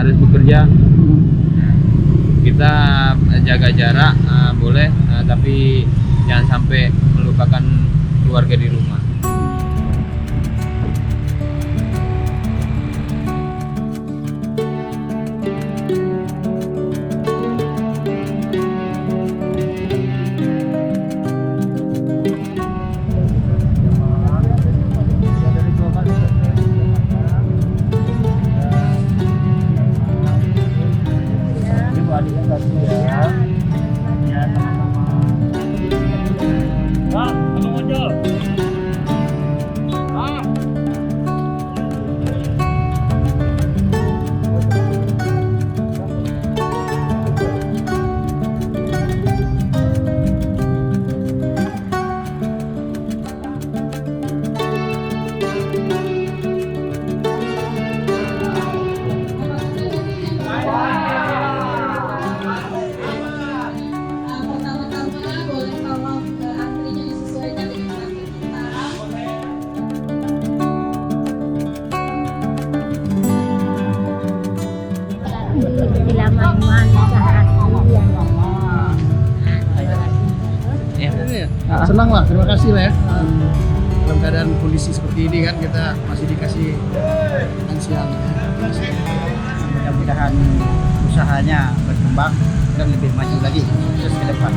harus bekerja. Kita jaga jarak boleh, tapi jangan sampai melupakan keluarga di rumah. Senang lah, terima kasih lah ya. Dalam keadaan kondisi seperti ini kan kita masih dikasih makan siang. Mudah-mudahan usahanya berkembang dan lebih maju lagi sukses ke depan.